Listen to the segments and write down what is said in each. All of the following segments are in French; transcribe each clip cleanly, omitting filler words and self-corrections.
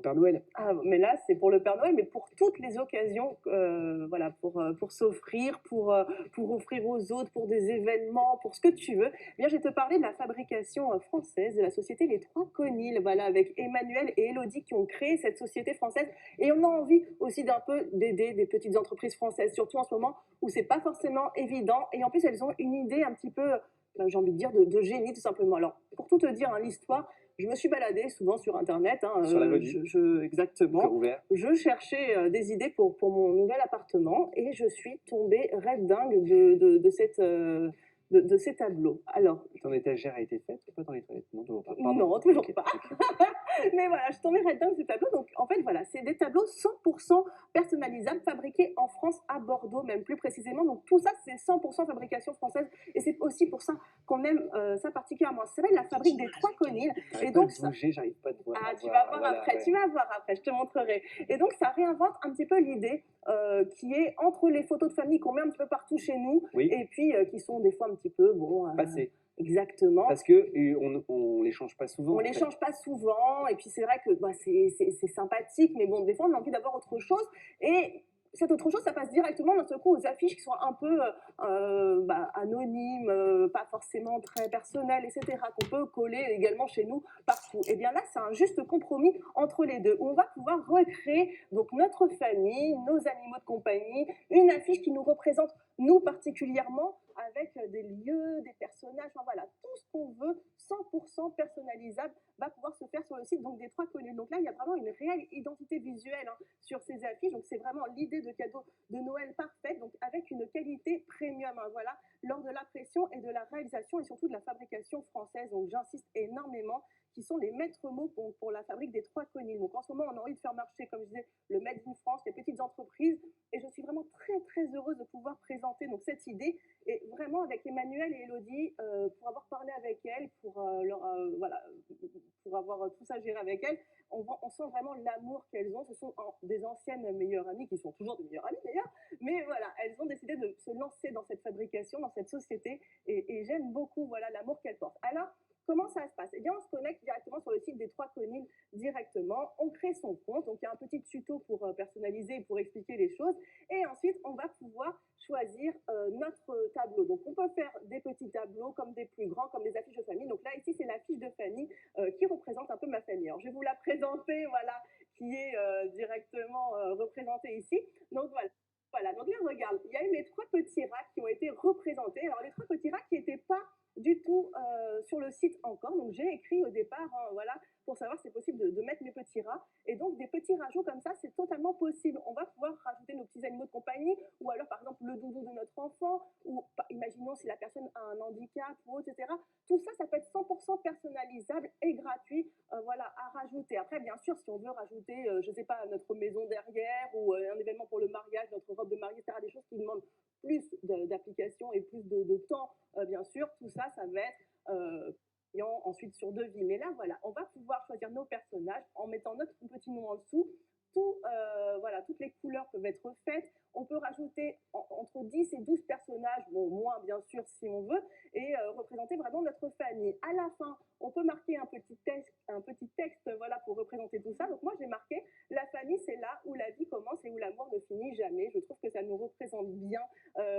Père Noël. Ah, mais là, c'est pour le Père Noël, mais pour toutes les occasions, voilà, pour s'offrir, pour offrir aux autres, pour des événements, pour ce que tu veux. Eh bien, je vais te parler de la fabrication française de la société Les Trois Conils, voilà, avec Emmanuel et Elodie qui ont créé cette société française. Et on a envie aussi d'un peu d'aider des petites entreprises françaises, surtout en ce moment où c'est pas forcément évident. Et en plus, elles ont une idée un petit peu, j'ai envie de dire, de génie, tout simplement. Alors, pour tout te dire, hein, l'histoire, je me suis baladée souvent sur internet, hein, Sur la Venue. Cœur exactement. ouvert. Je cherchais des idées pour mon nouvel appartement et je suis tombée red dingue de ces tableaux. Alors, Ton étagère a été faite ou pas dans les toilettes? Non, toujours pas. non, toujours Ok, pas. ok. Mais voilà, je suis tombée red dingue de ces tableaux. Donc, en fait, voilà, c'est des tableaux 100% personnalisables, fabriqués en France, à Bordeaux, même plus précisément. Donc, tout ça, c'est 100% fabrication française. Et c'est aussi pour ça qu'on aime ça particulièrement. Ça s'appelle la fabrique des Trois Conils. Et T'arrêtes pas donc, de ça, bouger, j'arrive pas à te voir. ah, tu vas voir Voilà, après, ouais. tu vas voir après, je te montrerai. Et donc, ça réinvente un petit peu l'idée qui est entre les photos de famille qu'on met un petit peu partout chez nous Oui, et puis qui sont des fois un petit peu, bon, passé. exactement. Parce que on les change pas souvent. On en les fait. change pas souvent, et puis c'est vrai que bah, c'est sympathique, mais bon, des fois on a envie d'avoir autre chose, et cette autre chose, ça passe directement d'un seul coup aux affiches qui sont un peu anonymes, pas forcément très personnelles, etc., qu'on peut coller également chez nous partout. Et bien là, c'est un juste compromis entre les deux, où on va pouvoir recréer donc notre famille, nos animaux de compagnie, une affiche qui nous représente nous particulièrement, avec des lieux, des personnages, enfin voilà, tout ce qu'on veut, 100% personnalisable, va pouvoir se faire sur le site donc des Trois Conils. Donc là, il y a vraiment une réelle identité visuelle hein, sur ces affiches. Donc c'est vraiment l'idée de cadeau de Noël parfaite, donc avec une qualité premium, hein, voilà, lors de l'impression et de la réalisation et surtout de la fabrication française. Donc j'insiste énormément, qui sont les maîtres mots pour la fabrique des Trois Conils. Donc en ce moment, on a envie de faire marcher, comme je disais, le Made in France, les petites entreprises. Et je suis vraiment très très heureuse de pouvoir présenter donc cette idée. Et vraiment avec Emmanuel et Elodie, pour avoir parlé avec elles, pour avoir tout ça géré avec elles, on sent vraiment l'amour qu'elles ont. Ce sont des anciennes meilleures amies, qui sont toujours des meilleures amies d'ailleurs, mais voilà, elles ont décidé de se lancer dans cette fabrication, dans cette société, et j'aime beaucoup voilà l'amour qu'elles portent. Alors, comment ça se passe? Eh bien, on se connecte directement sur le site des Trois Conils directement. On crée son compte. Donc, il y a un petit tuto pour personnaliser et pour expliquer les choses. Et ensuite, on va pouvoir choisir notre tableau. Donc, on peut faire des petits tableaux comme des plus grands, comme des affiches de famille. Donc là, ici, c'est l'affiche de famille qui représente un peu ma famille. Alors, je vais vous la présenter, voilà, qui est directement représentée ici. Donc, voilà. Voilà, donc là, regarde, il y a eu mes trois petits rats qui ont été représentés. Alors, les trois petits rats qui n'étaient pas du tout sur le site encore. Donc, j'ai écrit au départ, hein, voilà, pour savoir si c'est possible de mettre mes petits rats. Et donc, des petits rajouts comme ça, c'est totalement possible. On va pouvoir rajouter nos petits animaux de compagnie, ou alors, par exemple, le doudou de notre enfant, ou imaginons si la personne a un handicap ou autre, etc. Tout ça, ça peut être 100% personnalisable et gratuit, voilà, à rajouter. Après, bien sûr, si on veut rajouter, je ne sais pas, notre maison derrière, ou un événement pour le mariage, notre robe de mariée, etc., des choses qui demandent plus d'applications et plus de temps, bien sûr, tout ça, ça va être ensuite sur devis. Mais là, voilà, on va pouvoir choisir nos personnages en mettant notre petit nom en dessous. Voilà, toutes les couleurs peuvent être faites. On peut rajouter entre 10 et 12 personnages, bon, moins bien sûr si on veut, et représenter vraiment notre famille. À la fin, on peut marquer un petit texte voilà, pour représenter tout ça. Donc moi, j'ai marqué « La famille, c'est là où la vie commence et où l'amour ne finit jamais ». Je trouve que ça nous représente bien,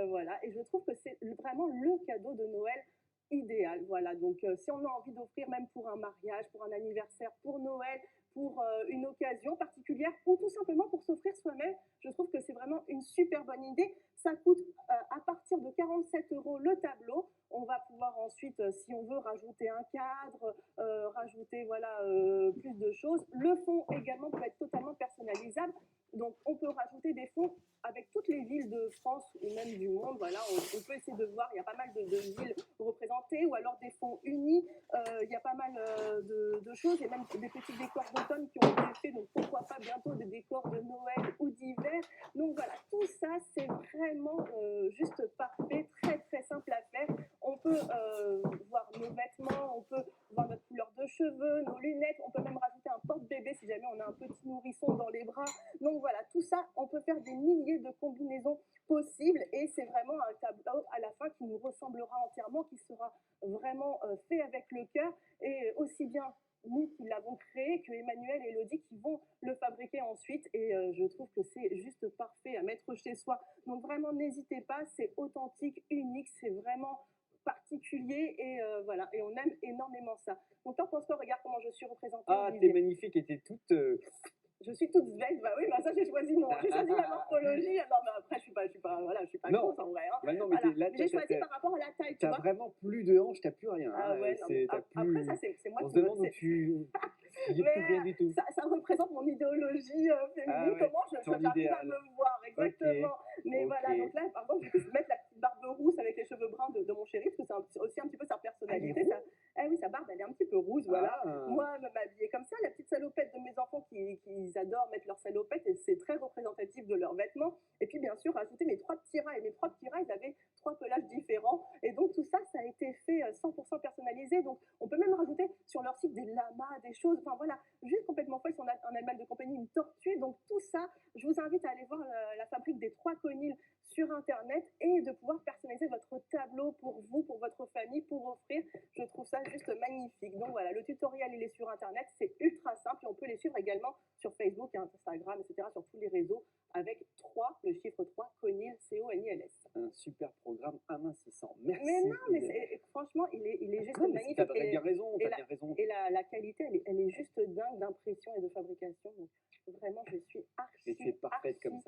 voilà, et je trouve que c'est vraiment le cadeau de Noël idéal. Voilà, donc si on a envie d'offrir même pour un mariage, pour un anniversaire, pour Noël, pour une occasion particulière ou tout simplement pour s'offrir soi-même, je trouve que c'est vraiment une super bonne idée. Ça coûte à partir de 47 € le tableau. On va pouvoir ensuite, si on veut, rajouter un cadre, rajouter voilà, plus de choses. Le fond également peut être totalement personnalisable. Donc on peut rajouter des fonds avec toutes les villes de France ou même du monde. Voilà, on peut essayer de voir, il y a pas mal de villes représentées, ou alors des fonds unis. Il y a pas mal de choses. Il y a même des petits décors d'automne qui ont été faits, donc pourquoi pas bientôt des décors de Noël ou d'hiver. Donc voilà, tout ça, c'est vraiment juste parfait, très très simple à faire. On peut voir nos vêtements, on peut voir notre couleur de cheveux, nos lunettes, on peut même rajouter un porte-bébé si jamais on a un petit nourrisson dans les bras. Donc voilà, tout ça, on peut faire des milliers de combinaisons possibles, et c'est vraiment un tableau à la fin qui nous ressemblera entièrement, qui sera vraiment fait avec le cœur, et aussi bien nous qui l'avons créé, que Emmanuel et Elodie qui vont le fabriquer ensuite. Et je trouve que c'est juste parfait à mettre chez soi. Donc vraiment, n'hésitez pas, c'est authentique, unique, c'est vraiment particulier et voilà, et on aime énormément ça. Donc t'en penses quoi? Regarde comment je suis représentée, Ah, t'es Olivier. magnifique et t'es toute. Je suis toute svelte, bah oui, bah ça j'ai choisi la morphologie. Non mais après je suis pas, voilà, je suis pas Non. grosse en vrai. Hein. Bah non, mais Voilà. là, Mais j'ai choisi par rapport à la taille, tu t'as vois. vraiment plus de hanches, t'as plus rien. Ah Hein. ouais, non, mais T'as après plus... ça c'est moi On qui se demande où tu. Il n'y a plus mais rien du tout. ça représente mon idéologie féminine, Ah ouais, comment ton j'arrive à idéal. me voir, exactement. Mais Ok. voilà, donc là, par exemple, je vais mettre la petite barbe rousse avec les cheveux bruns de mon chéri, parce que c'est aussi un petit peu sa personnalité. Elle est Ça, eh oui, sa barbe, elle est un petit peu rousse, voilà. Ah. Moi, m'habiller comme ça, la petite salopette de mes enfants qui adorent mettre leur salopette, et c'est très représentatif de leurs vêtements. Et puis, bien sûr, rajouter mes trois petits rats. Et mes trois petits rats, ils avaient 3 pelages différents. Et donc, tout ça, ça a été fait 100% personnalisé. Donc, on peut même rajouter sur leur site des lamas, des choses. Enfin, voilà, juste complètement folle. Si on a un animal de compagnie, une tortue. Donc, tout ça, je vous invite à aller voir la fabrique des 3 conils sur Internet et de pouvoir personnaliser votre tableau pour vous, pour votre famille, pour offrir. Je trouve ça juste magnifique. Donc, voilà, le tutoriel, il est sur Internet. C'est ultra simple. Et on peut les suivre également sur Facebook, Instagram, etc., sur tous les réseaux avec 3, le chiffre 3, Conil, C-O-N-I-L-S. Un super programme amincissant. Merci. Mais non, mais franchement, il est juste magnifique. T'as bien raison, t'as bien raison. Et la qualité, elle est juste dingue d'impression et de fabrication. Donc, vraiment, je suis Et tu es parfaite comme ça.